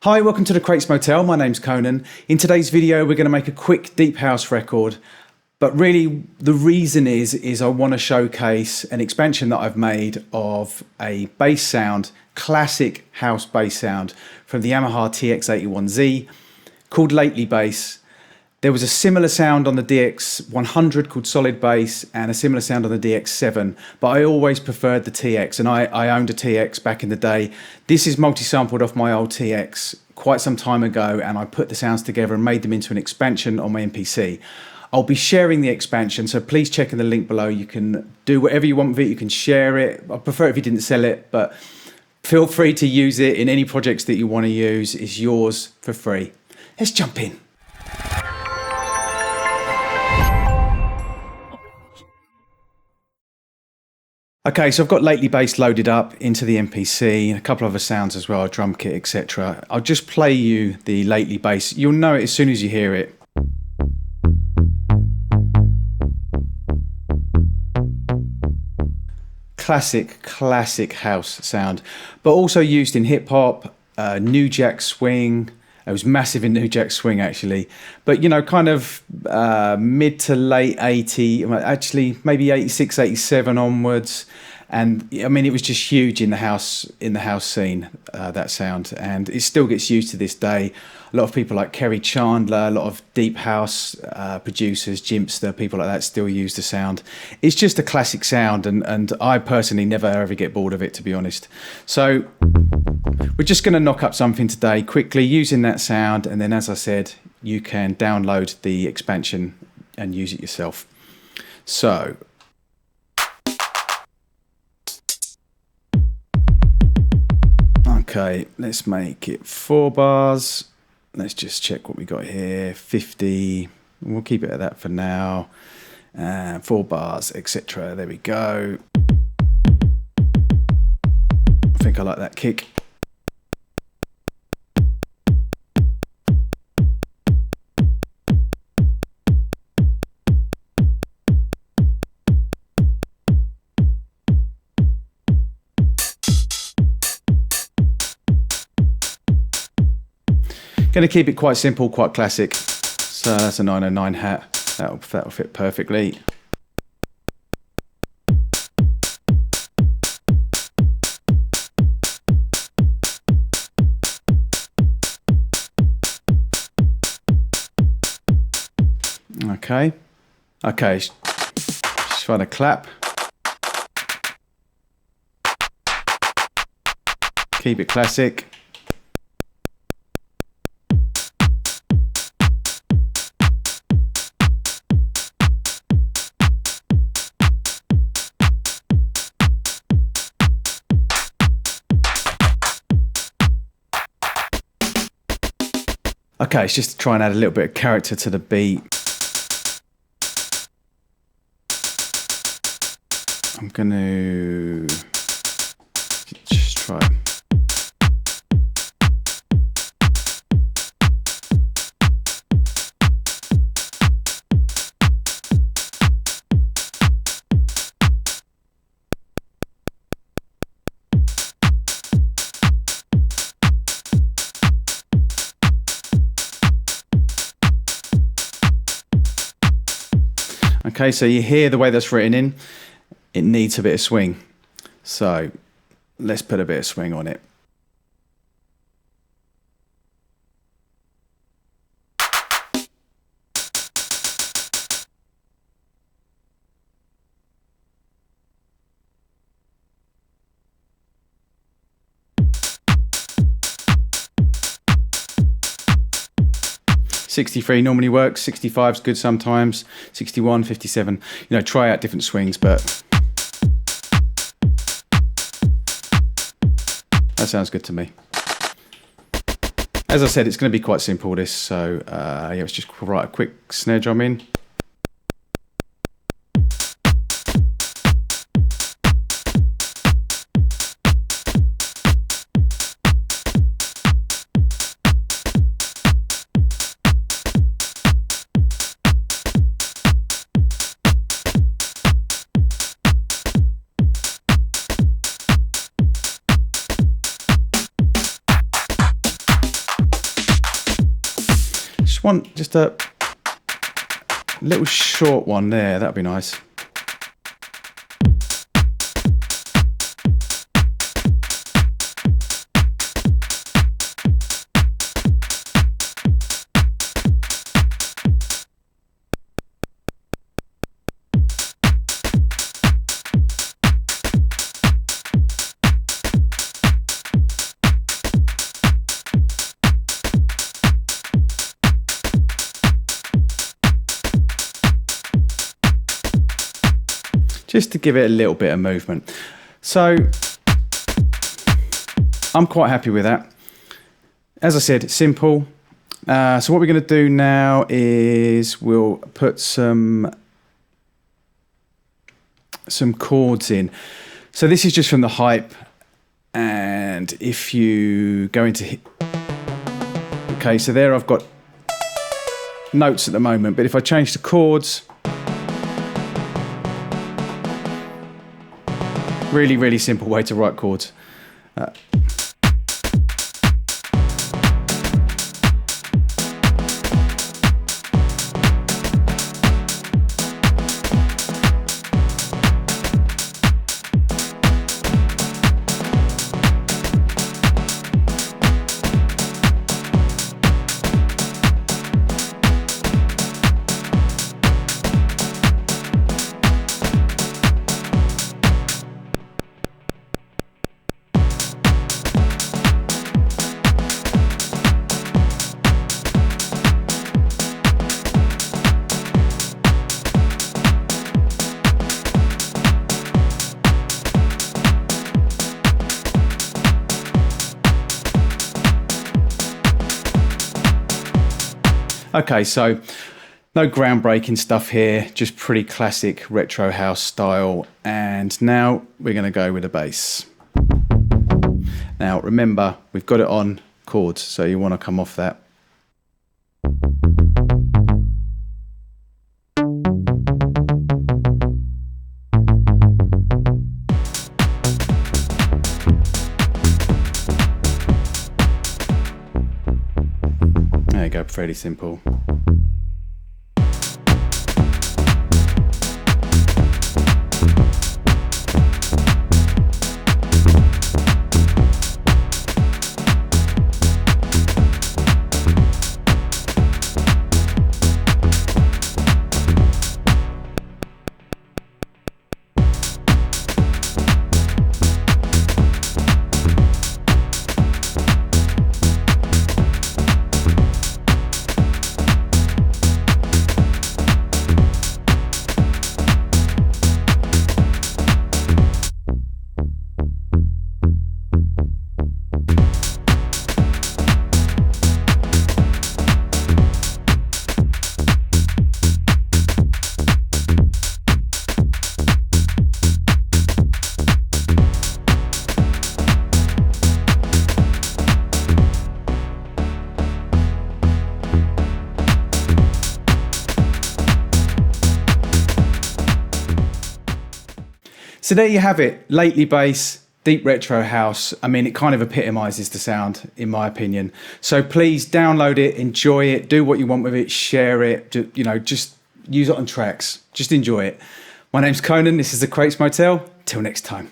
Hi, welcome to the Crates Motel. My name's Conan. In today's video, we're going to make a quick deep house record. But really, the reason is I want to showcase an expansion that I've made of a bass sound, classic house bass sound from the Yamaha TX81Z called Lately Bass. There was a similar sound on the DX100 called Solid Bass and a similar sound on the DX7, but I always preferred the TX, and I owned a TX back in the day. This is multi-sampled off my old TX quite some time ago, and I put the sounds together and made them into an expansion on my MPC. I'll be sharing the expansion, so please check in the link below. You can do whatever you want with it. You can share it. I prefer if you didn't sell it, but feel free to use it in any projects that you want to use. It's yours for free. Let's jump in. Okay, so I've got Lately Bass loaded up into the MPC, and a couple of other sounds as well, a drum kit, etc. I'll just play you the Lately Bass. You'll know it as soon as you hear it. Classic house sound, but also used in hip hop, New Jack Swing. It was massive in New Jack Swing actually, but you know, kind of mid to late 80, actually maybe 86, 87 onwards. And I mean, it was just huge in the house scene, that sound, and it still gets used to this day. A lot of people like Kerry Chandler, a lot of deep house producers, Jimpster, people like that still use the sound. It's just a classic sound, and I personally never ever get bored of it, to be honest. So we're just going to knock up something today quickly using that sound, and then as I said, you can download the expansion and use it yourself. So okay, let's make it 4 bars. Let's just check what we got here. 50. We'll keep it at that for now. 4 bars, etc. There we go. I think I like that kick. Going to keep it quite simple, quite classic. So that's a 909 hat. That'll fit perfectly. Okay. Just try to clap. Keep it classic. Okay, it's just to try and add a little bit of character to the beat. I'm going to just try. Okay, so you hear the way that's written in, it needs a bit of swing. So let's put a bit of swing on it. .63 normally works, 65 is good sometimes, 61, 57, you know, try out different swings, but that sounds good to me. As I said, it's going to be quite simple this, so yeah, let's just write a quick snare drum in. Just want just a little short one there, that'd be nice. Just to give it a little bit of movement. So I'm quite happy with that. As I said, simple. So what we're going to do now is we'll put some chords in. So this is just from the hype, and if you go into, okay, so there I've got notes at the moment, but if I change to chords, really, really simple way to write chords. Okay, so no groundbreaking stuff here, just pretty classic retro house style. And now we're going to go with a bass. Now remember, we've got it on chords, so you want to come off that. There you go, fairly simple. So there you have it, lately bass, deep retro house. I mean, it kind of epitomizes the sound, in my opinion. So please download it, enjoy it, do what you want with it, share it, you know, just use it on tracks, just enjoy it. My name's Conan, this is the Crates Motel. Till next time.